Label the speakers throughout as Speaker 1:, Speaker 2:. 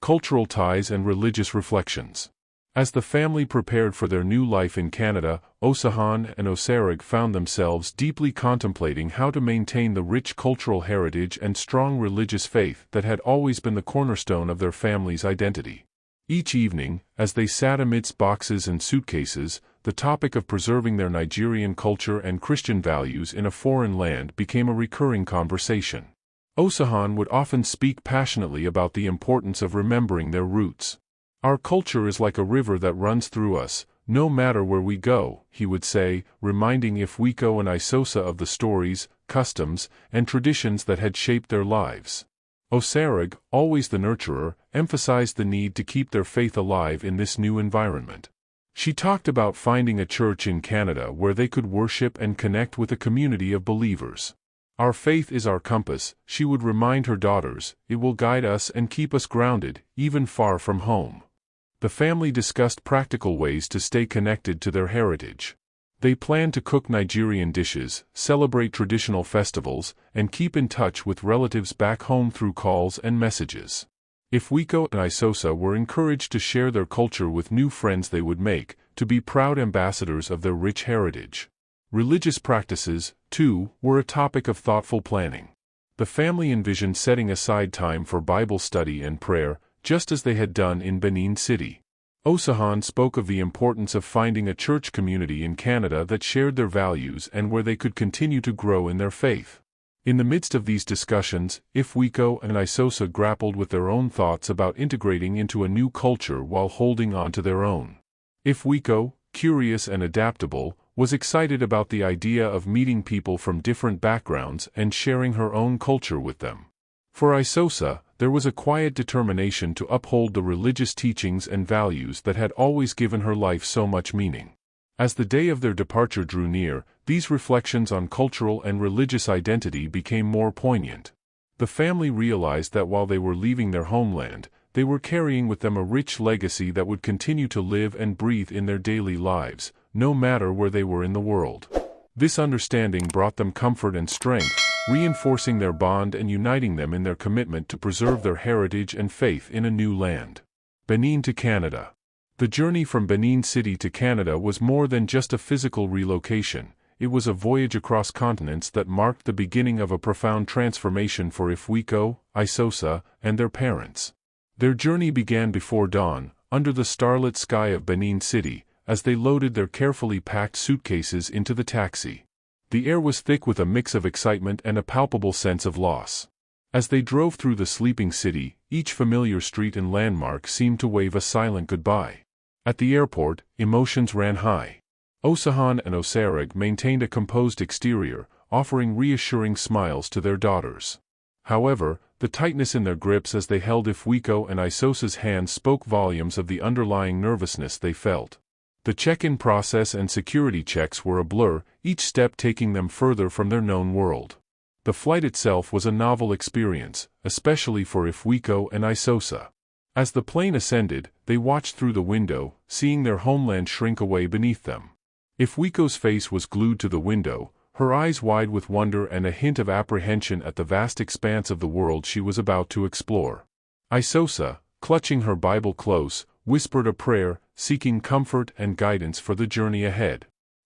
Speaker 1: cultural ties and religious reflections. As the family prepared for their new life in Canada, Osahan and Osarag found themselves deeply contemplating how to maintain the rich cultural heritage and strong religious faith that had always been the cornerstone of their family's identity. Each evening, as they sat amidst boxes and suitcases, the topic of preserving their Nigerian culture and Christian values in a foreign land became a recurring conversation. Osahan would often speak passionately about the importance of remembering their roots. "Our culture is like a river that runs through us, no matter where we go," he would say, reminding Ifueko and Aisosa of the stories, customs, and traditions that had shaped their lives. Osarag, always the nurturer, emphasized the need to keep their faith alive in this new environment. She talked about finding a church in Canada where they could worship and connect with a community of believers. "Our faith is our compass," she would remind her daughters. "It will guide us and keep us grounded, even far from home." The family discussed practical ways to stay connected to their heritage. They planned to cook Nigerian dishes, celebrate traditional festivals, and keep in touch with relatives back home through calls and messages. Ifueko and Aisosa were encouraged to share their culture with new friends they would make, to be proud ambassadors of their rich heritage. Religious practices, too, were a topic of thoughtful planning. The family envisioned setting aside time for Bible study and prayer, just as they had done in Benin City. Osahan spoke of the importance of finding a church community in Canada that shared their values and where they could continue to grow in their faith. In the midst of these discussions, Ifueko and Aisosa grappled with their own thoughts about integrating into a new culture while holding on to their own. Ifueko, curious and adaptable, was excited about the idea of meeting people from different backgrounds and sharing her own culture with them. For Aisosa, there was a quiet determination to uphold the religious teachings and values that had always given her life so much meaning. As the day of their departure drew near, these reflections on cultural and religious identity became more poignant. The family realized that while they were leaving their homeland, they were carrying with them a rich legacy that would continue to live and breathe in their daily lives, no matter where they were in the world. This understanding brought them comfort and strength, reinforcing their bond and uniting them in their commitment to preserve their heritage and faith in a new land. Benin to Canada. The journey from Benin City to Canada was more than just a physical relocation. It was a voyage across continents that marked the beginning of a profound transformation for Ifueko, Aisosa, and their parents. Their journey began before dawn, under the starlit sky of Benin City, as they loaded their carefully packed suitcases into the taxi. The air was thick with a mix of excitement and a palpable sense of loss. As they drove through the sleeping city, each familiar street and landmark seemed to wave a silent goodbye. At the airport, emotions ran high. Osahan and Osarag maintained a composed exterior, offering reassuring smiles to their daughters. However, the tightness in their grips as they held Ifueko and Aisosa's hands spoke volumes of the underlying nervousness they felt. The check-in process and security checks were a blur, each step taking them further from their known world. The flight itself was a novel experience, especially for Ifueko and Aisosa. As the plane ascended, they watched through the window, seeing their homeland shrink away beneath them. Ifueko's face was glued to the window, her eyes wide with wonder and a hint of apprehension at the vast expanse of the world she was about to explore. Aisosa, clutching her Bible close, whispered a prayer, seeking comfort and guidance for the journey ahead.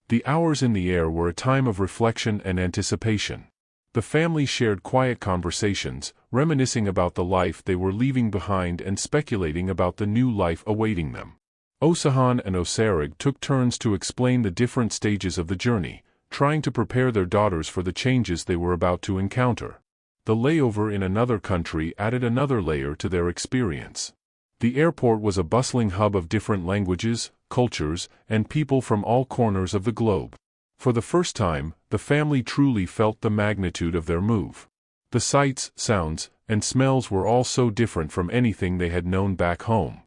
Speaker 1: The hours in the air were a time of reflection and anticipation. The family shared quiet conversations, reminiscing about the life they were leaving behind and speculating about the new life awaiting them. Osahan and Osarag took turns to explain the different stages of the journey, trying to prepare their daughters for the changes they were about to encounter. The layover in another country added another layer to their experience. The airport was a bustling hub of different languages, cultures, and people from all corners of the globe. For the first time, the family truly felt the magnitude of their move. The sights, sounds, and smells were all so different from anything they had known back home.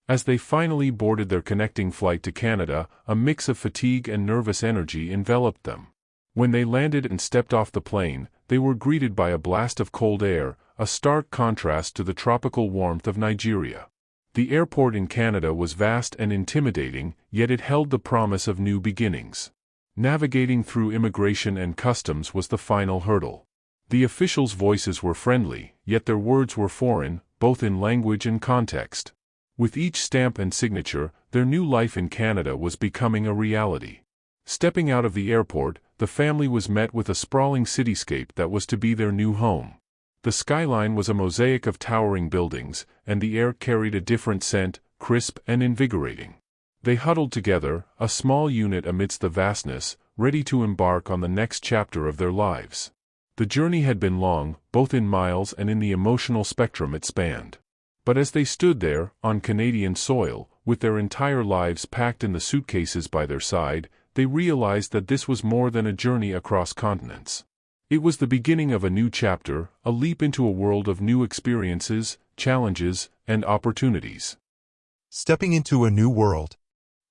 Speaker 1: As they finally boarded their connecting flight to Canada, a mix of fatigue and nervous energy enveloped them. When they landed and stepped off the plane, they were greeted by a blast of cold air, a stark contrast to the tropical warmth of Nigeria. The airport in Canada was vast and intimidating, yet it held the promise of new beginnings. Navigating through immigration and customs was the final hurdle. The officials' voices were friendly, yet their words were foreign, both in language and context. With each stamp and signature, their new life in Canada was becoming a reality. Stepping out of the airport, the family was met with a sprawling cityscape that was to be their new home. The skyline was a mosaic of towering buildings, and the air carried a different scent, crisp and invigorating. They huddled together, a small unit amidst the vastness, ready to embark on the next chapter of their lives. The journey had been long, both in miles and in the emotional spectrum it spanned. But as they stood there, on Canadian soil, with their entire lives packed in the suitcases by their side, they realized that this was more than a journey across continents. It was the beginning of a new chapter, a leap into a world of new experiences, challenges, and opportunities.
Speaker 2: Stepping into a new world.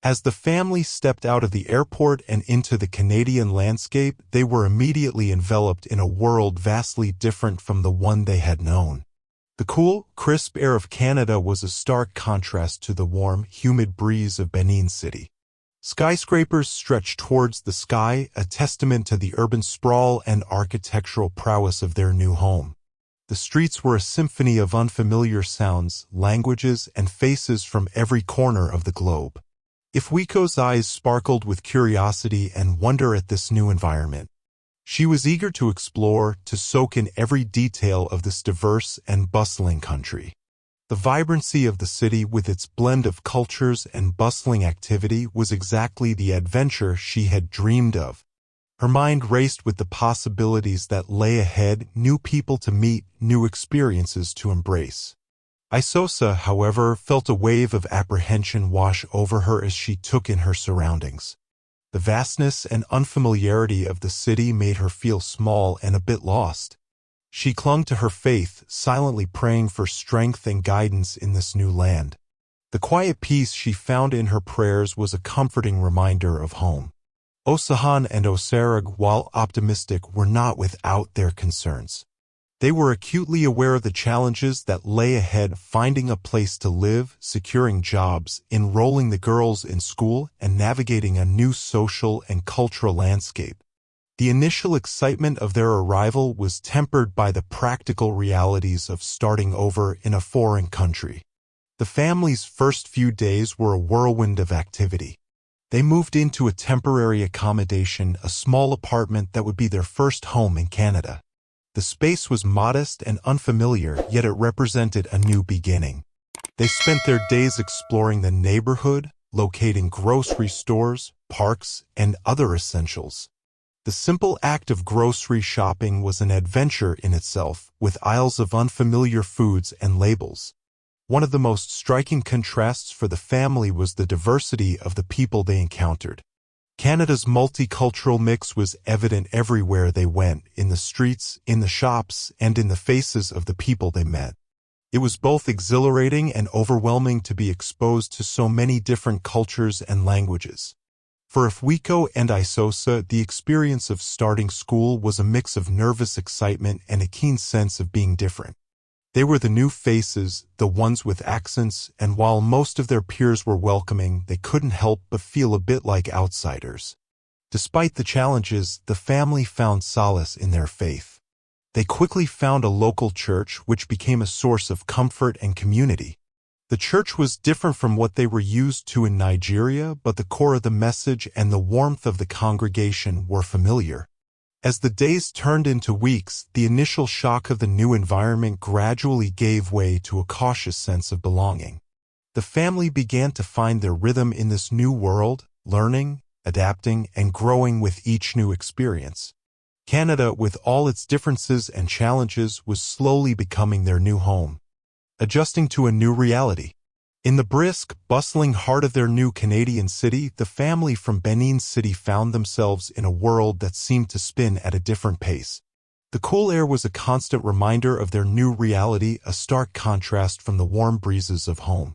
Speaker 2: As the family stepped out of the airport and into the Canadian landscape, they were immediately enveloped in a world vastly different from the one they had known. The cool, crisp air of Canada was a stark contrast to the warm, humid breeze of Benin City. Skyscrapers stretched towards the sky, a testament to the urban sprawl and architectural prowess of their new home. The streets were a symphony of unfamiliar sounds, languages, and faces from every corner of the globe. Ifueko's eyes sparkled with curiosity and wonder at this new environment. She was eager to explore, to soak in every detail of this diverse and bustling country. The vibrancy of the city with its blend of cultures and bustling activity was exactly the adventure she had dreamed of. Her mind raced with the possibilities that lay ahead, new people to meet, new experiences to embrace. Aisosa, however, felt a wave of apprehension wash over her as she took in her surroundings. The vastness and unfamiliarity of the city made her feel small and a bit lost. She clung to her faith, silently praying for strength and guidance in this new land. The quiet peace she found in her prayers was a comforting reminder of home. Osahan and Osarag, while optimistic, were not without their concerns. They were acutely aware of the challenges that lay ahead, finding a place to live, securing jobs, enrolling the girls in school, and navigating a new social and cultural landscape. The initial excitement of their arrival was tempered by the practical realities of starting over in a foreign country. The family's first few days were a whirlwind of activity. They moved into a temporary accommodation, a small apartment that would be their first home in Canada. The space was modest and unfamiliar, yet it represented a new beginning. They spent their days exploring the neighborhood, locating grocery stores, parks, and other essentials. The simple act of grocery shopping was an adventure in itself, with aisles of unfamiliar foods and labels. One of the most striking contrasts for the family was the diversity of the people they encountered. Canada's multicultural mix was evident everywhere they went, in the streets, in the shops, and in the faces of the people they met. It was both exhilarating and overwhelming to be exposed to so many different cultures and languages. For Ifueko and Aisosa, the experience of starting school was a mix of nervous excitement and a keen sense of being different. They were the new faces, the ones with accents, and while most of their peers were welcoming, they couldn't help but feel a bit like outsiders. Despite the challenges, the family found solace in their faith. They quickly found a local church which became a source of comfort and community. The church was different from what they were used to in Nigeria, but the core of the message and the warmth of the congregation were familiar. As the days turned into weeks, the initial shock of the new environment gradually gave way to a cautious sense of belonging. The family began to find their rhythm in this new world, learning, adapting, and growing with each new experience. Canada, with all its differences and challenges, was slowly becoming their new home, adjusting to a new reality. In the brisk, bustling heart of their new Canadian city, the family from Benin City found themselves in a world that seemed to spin at a different pace. The cool air was a constant reminder of their new reality, a stark contrast from the warm breezes of home.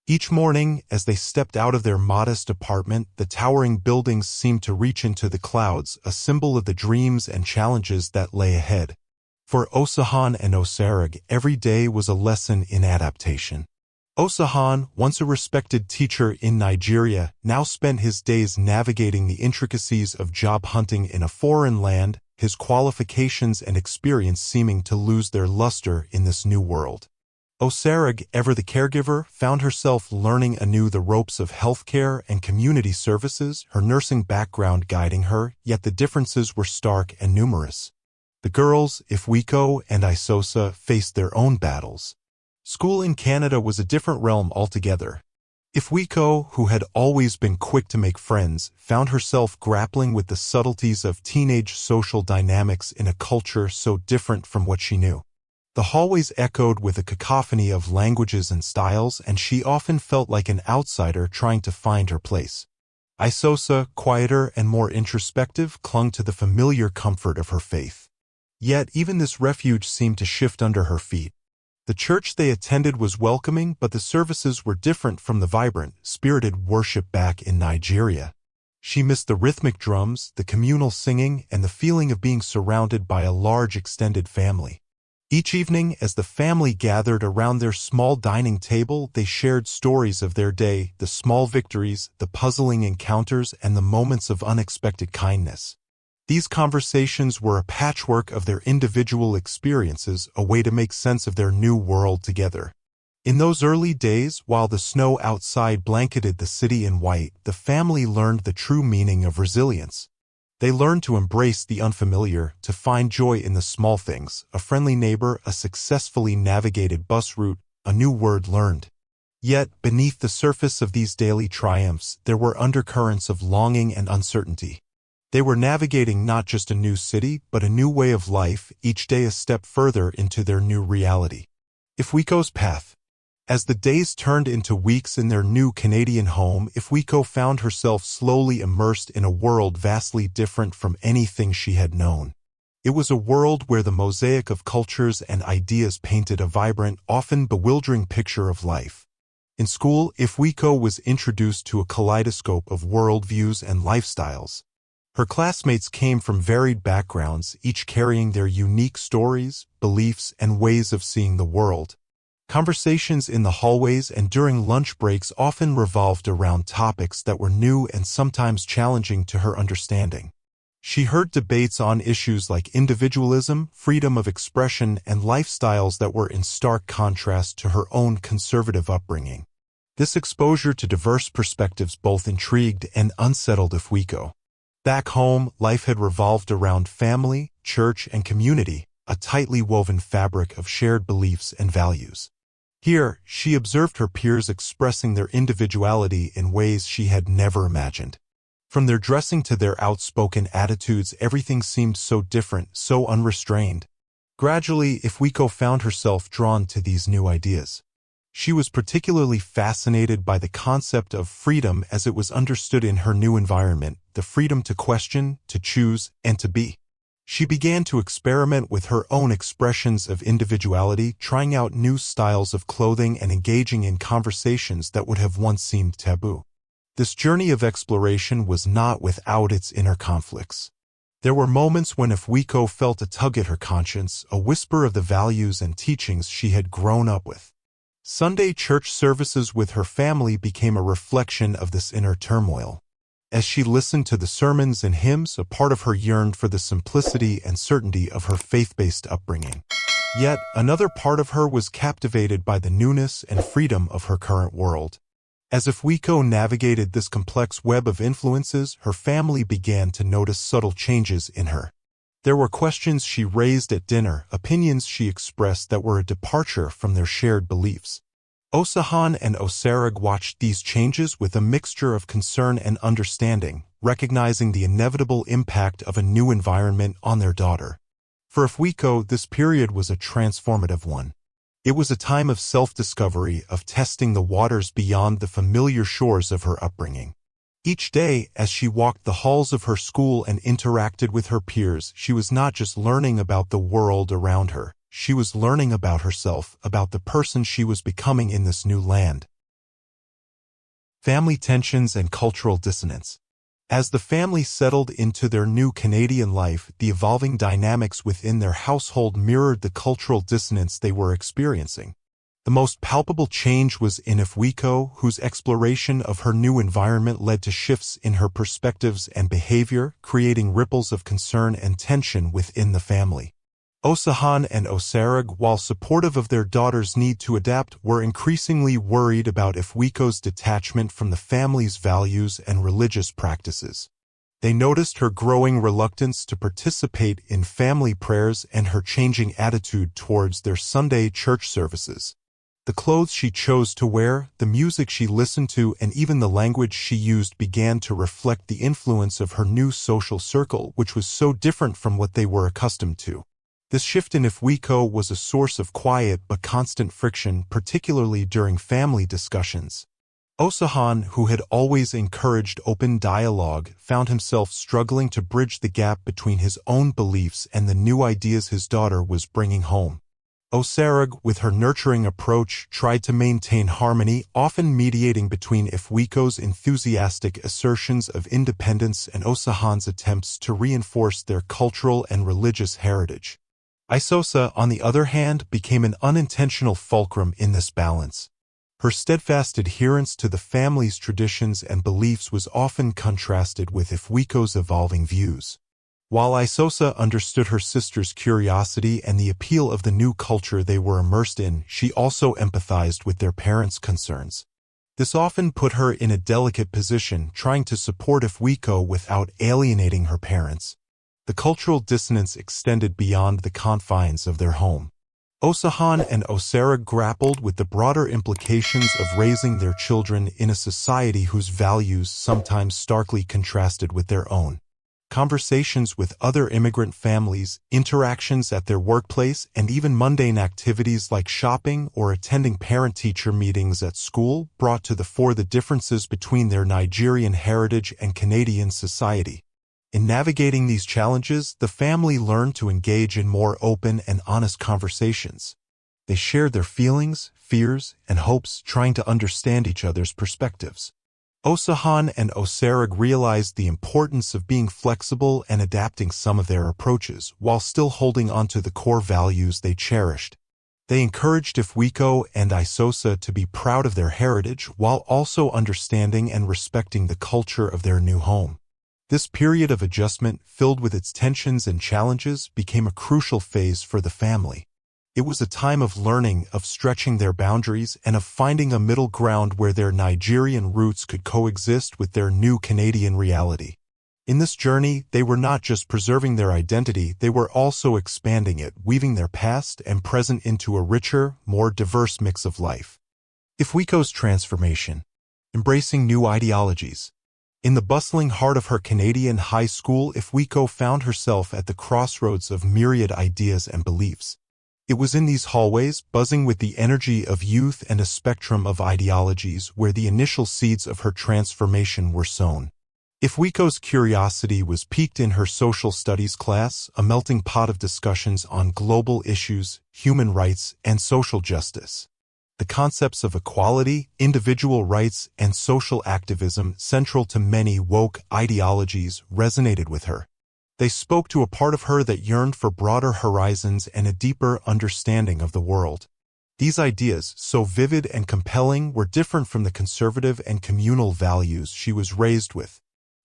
Speaker 2: Each morning, as they stepped out of their modest apartment, the towering buildings seemed to reach into the clouds, a symbol of the dreams and challenges that lay ahead. For Osahan and Osarag, every day was a lesson in adaptation. Osahan, once a respected teacher in Nigeria, now spent his days navigating the intricacies of job hunting in a foreign land, his qualifications and experience seeming to lose their luster in this new world. Aisosa, ever the caregiver, found herself learning anew the ropes of healthcare and community services, her nursing background guiding her, yet the differences were stark and numerous. The girls, Ifueko and Aisosa, faced their own battles. School in Canada was a different realm altogether. Ifueko, who had always been quick to make friends, found herself grappling with the subtleties of teenage social dynamics in a culture so different from what she knew. The hallways echoed with a cacophony of languages and styles, and she often felt like an outsider trying to find her place. Aisosa, quieter and more introspective, clung to the familiar comfort of her faith. Yet even this refuge seemed to shift under her feet. The church they attended was welcoming, but the services were different from the vibrant, spirited worship back in Nigeria. She missed the rhythmic drums, the communal singing, and the feeling of being surrounded by a large extended family. Each evening, as the family gathered around their small dining table, they shared stories of their day, the small victories, the puzzling encounters, and the moments of unexpected kindness. These conversations were a patchwork of their individual experiences, a way to make sense of their new world together. In those early days, while the snow outside blanketed the city in white, the family learned the true meaning of resilience. They learned to embrace the unfamiliar, to find joy in the small things, a friendly neighbor, a successfully navigated bus route, a new word learned. Yet, beneath the surface of these daily triumphs, there were undercurrents of longing and uncertainty. They were navigating not just a new city, but a new way of life, each day a step further into their new reality. Ifueko's path. As the days turned into weeks in their new Canadian home, Ifueko found herself slowly immersed in a world vastly different from anything she had known. It was a world where the mosaic of cultures and ideas painted a vibrant, often bewildering picture of life. In school, Ifueko was introduced to a kaleidoscope of worldviews and lifestyles. Her classmates came from varied backgrounds, each carrying their unique stories, beliefs, and ways of seeing the world. Conversations in the hallways and during lunch breaks often revolved around topics that were new and sometimes challenging to her understanding. She heard debates on issues like individualism, freedom of expression, and lifestyles that were in stark contrast to her own conservative upbringing. This exposure to diverse perspectives both intrigued and unsettled Ifueko. Back home, life had revolved around family, church, and community, a tightly woven fabric of shared beliefs and values. Here, she observed her peers expressing their individuality in ways she had never imagined. From their dressing to their outspoken attitudes, everything seemed so different, so unrestrained. Gradually, Ifueko found herself drawn to these new ideas. She was particularly fascinated by the concept of freedom as it was understood in her new environment, the freedom to question, to choose, and to be. She began to experiment with her own expressions of individuality, trying out new styles of clothing and engaging in conversations that would have once seemed taboo. This journey of exploration was not without its inner conflicts. There were moments when Ifueko felt a tug at her conscience, a whisper of the values and teachings she had grown up with. Sunday church services with her family became a reflection of this inner turmoil. As she listened to the sermons and hymns, a part of her yearned for the simplicity and certainty of her faith-based upbringing. Yet, another part of her was captivated by the newness and freedom of her current world. As Ifueko navigated this complex web of influences, her family began to notice subtle changes in her. There were questions she raised at dinner, opinions she expressed that were a departure from their shared beliefs. Aisosa and Aisosa watched these changes with a mixture of concern and understanding, recognizing the inevitable impact of a new environment on their daughter. For Ifueko, this period was a transformative one. It was a time of self-discovery, of testing the waters beyond the familiar shores of her upbringing. Each day, as she walked the halls of her school and interacted with her peers, she was not just learning about the world around her. She was learning about herself, about the person she was becoming in this new land. Family tensions and cultural dissonance. As the family settled into their new Canadian life, the evolving dynamics within their household mirrored the cultural dissonance they were experiencing. The most palpable change was in Ifueko, whose exploration of her new environment led to shifts in her perspectives and behavior, creating ripples of concern and tension within the family. Osahan and Aisosa, while supportive of their daughter's need to adapt, were increasingly worried about Ifueko's detachment from the family's values and religious practices. They noticed her growing reluctance to participate in family prayers and her changing attitude towards their Sunday church services. The clothes she chose to wear, the music she listened to, and even the language she used began to reflect the influence of her new social circle, which was so different from what they were accustomed to. This shift in Ifueko was a source of quiet but constant friction, particularly during family discussions. Osahan, who had always encouraged open dialogue, found himself struggling to bridge the gap between his own beliefs and the new ideas his daughter was bringing home. Aisosa, with her nurturing approach, tried to maintain harmony, often mediating between Ifueko's enthusiastic assertions of independence and Osahan's attempts to reinforce their cultural and religious heritage. Aisosa, on the other hand, became an unintentional fulcrum in this balance. Her steadfast adherence to the family's traditions and beliefs was often contrasted with Ifueko's evolving views. While Aisosa understood her sister's curiosity and the appeal of the new culture they were immersed in, she also empathized with their parents' concerns. This often put her in a delicate position, trying to support Ifueko without alienating her parents. The cultural dissonance extended beyond the confines of their home. Osahan and Aisosa grappled with the broader implications of raising their children in a society whose values sometimes starkly contrasted with their own. Conversations with other immigrant families, interactions at their workplace, and even mundane activities like shopping or attending parent-teacher meetings at school brought to the fore the differences between their Nigerian heritage and Canadian society. In navigating these challenges, the family learned to engage in more open and honest conversations. They shared their feelings, fears, and hopes, trying to understand each other's perspectives. Osahan and Aisosa realized the importance of being flexible and adapting some of their approaches, while still holding onto the core values they cherished. They encouraged Ifueko and Aisosa to be proud of their heritage, while also understanding and respecting the culture of their new home. This period of adjustment, filled with its tensions and challenges, became a crucial phase for the family. It was a time of learning, of stretching their boundaries, and of finding a middle ground where their Nigerian roots could coexist with their new Canadian reality. In this journey, they were not just preserving their identity, they were also expanding it, weaving their past and present into a richer, more diverse mix of life. Ifueko's transformation. Embracing new ideologies. In the bustling heart of her Canadian high school, Ifueko found herself at the crossroads of myriad ideas and beliefs. It was in these hallways, buzzing with the energy of youth and a spectrum of ideologies, where the initial seeds of her transformation were sown. Ifueko's curiosity was piqued in her social studies class, a melting pot of discussions on global issues, human rights, and social justice. The concepts of equality, individual rights, and social activism, central to many woke ideologies, resonated with her. They spoke to a part of her that yearned for broader horizons and a deeper understanding of the world. These ideas, so vivid and compelling, were different from the conservative and communal values she was raised with.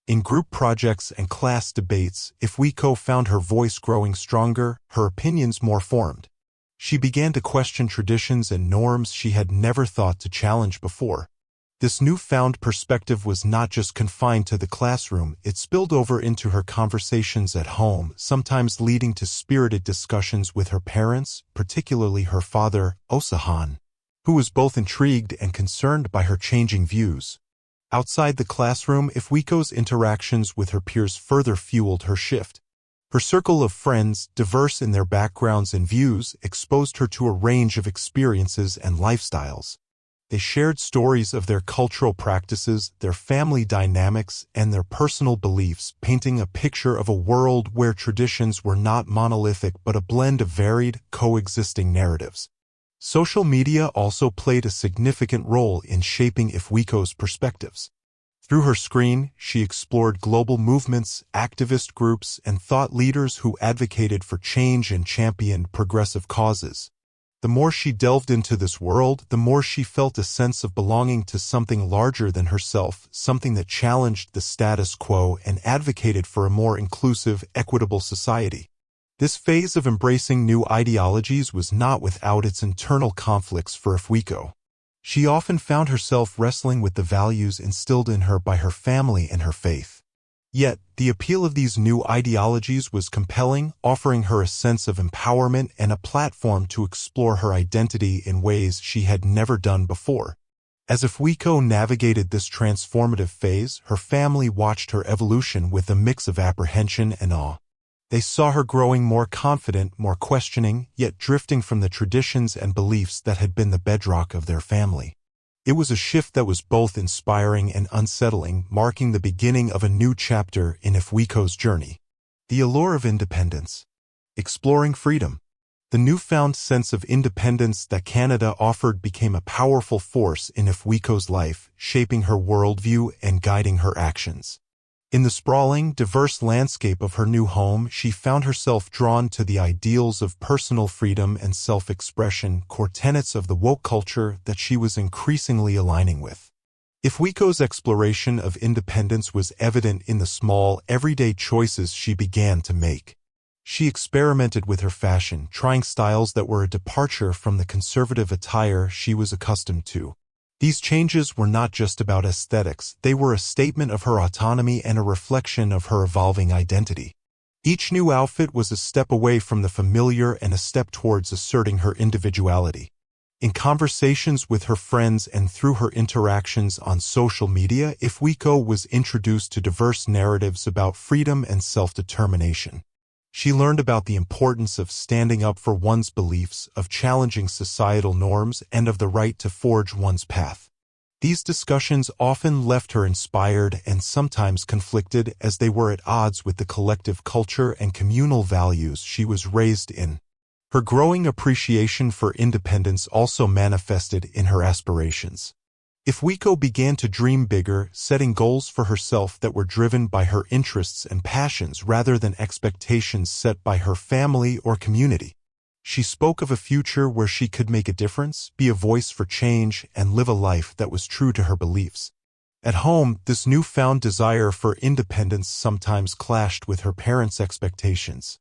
Speaker 2: In group projects and class debates, Ifueko found her voice growing stronger, her opinions more formed. She began to question traditions and norms she had never thought to challenge before. This newfound perspective was not just confined to the classroom, it spilled over into her conversations at home, sometimes leading to spirited discussions with her parents, particularly her father, Osahan, who was both intrigued and concerned by her changing views. Outside the classroom, Ifueko's interactions with her peers further fueled her shift. Her circle of friends, diverse in their backgrounds and views, exposed her to a range of experiences and lifestyles. They shared stories of their cultural practices, their family dynamics, and their personal beliefs, painting a picture of a world where traditions were not monolithic but a blend of varied, coexisting narratives. Social media also played a significant role in shaping Ifueko's perspectives. Through her screen, she explored global movements, activist groups, and thought leaders who advocated for change and championed progressive causes. The more she delved into this world, the more she felt a sense of belonging to something larger than herself, something that challenged the status quo and advocated for a more inclusive, equitable society. This phase of embracing new ideologies was not without its internal conflicts for Ifueko. She often found herself wrestling with the values instilled in her by her family and her faith. Yet, the appeal of these new ideologies was compelling, offering her a sense of empowerment and a platform to explore her identity in ways she had never done before. As Ifueko navigated this transformative phase, her family watched her evolution with a mix of apprehension and awe. They saw her growing more confident, more questioning, yet drifting from the traditions and beliefs that had been the bedrock of their family. It was a shift that was both inspiring and unsettling, marking the beginning of a new chapter in Ifueko's journey. The allure of independence. Exploring freedom. The newfound sense of independence that Canada offered became a powerful force in Ifueko's life, shaping her worldview and guiding her actions. In the sprawling, diverse landscape of her new home, she found herself drawn to the ideals of personal freedom and self-expression, core tenets of the woke culture that she was increasingly aligning with. Ifueko's exploration of independence was evident in the small, everyday choices she began to make. She experimented with her fashion, trying styles that were a departure from the conservative attire she was accustomed to. These changes were not just about aesthetics, they were a statement of her autonomy and a reflection of her evolving identity. Each new outfit was a step away from the familiar and a step towards asserting her individuality. In conversations with her friends and through her interactions on social media, Ifueko was introduced to diverse narratives about freedom and self-determination. She learned about the importance of standing up for one's beliefs, of challenging societal norms, and of the right to forge one's path. These discussions often left her inspired and sometimes conflicted, as they were at odds with the collective culture and communal values she was raised in. Her growing appreciation for independence also manifested in her aspirations. Ifueko began to dream bigger, setting goals for herself that were driven by her interests and passions rather than expectations set by her family or community. She spoke of a future where she could make a difference, be a voice for change, and live a life that was true to her beliefs. At home, this newfound desire for independence sometimes clashed with her parents' expectations.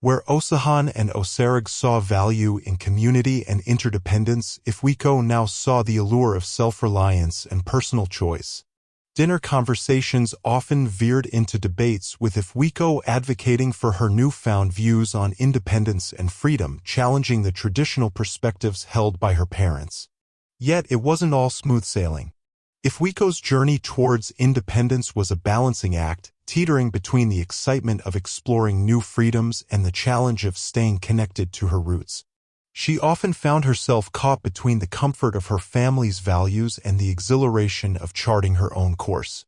Speaker 2: Where Aisosa and Aisosa saw value in community and interdependence, Ifueko now saw the allure of self-reliance and personal choice. Dinner conversations often veered into debates, with Ifueko advocating for her newfound views on independence and freedom, challenging the traditional perspectives held by her parents. Yet it wasn't all smooth sailing. Ifueko's journey towards independence was a balancing act, teetering between the excitement of exploring new freedoms and the challenge of staying connected to her roots. She often found herself caught between the comfort of her family's values and the exhilaration of charting her own course.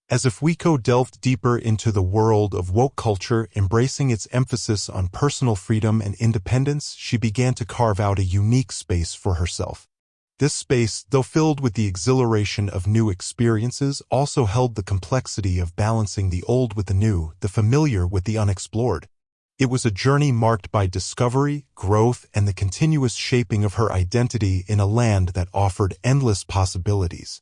Speaker 2: As Ifueko delved deeper into the world of woke culture, embracing its emphasis on personal freedom and independence, she began to carve out a unique space for herself. This space, though filled with the exhilaration of new experiences, also held the complexity of balancing the old with the new, the familiar with the unexplored. It was a journey marked by discovery, growth, and the continuous shaping of her identity in a land that offered endless possibilities.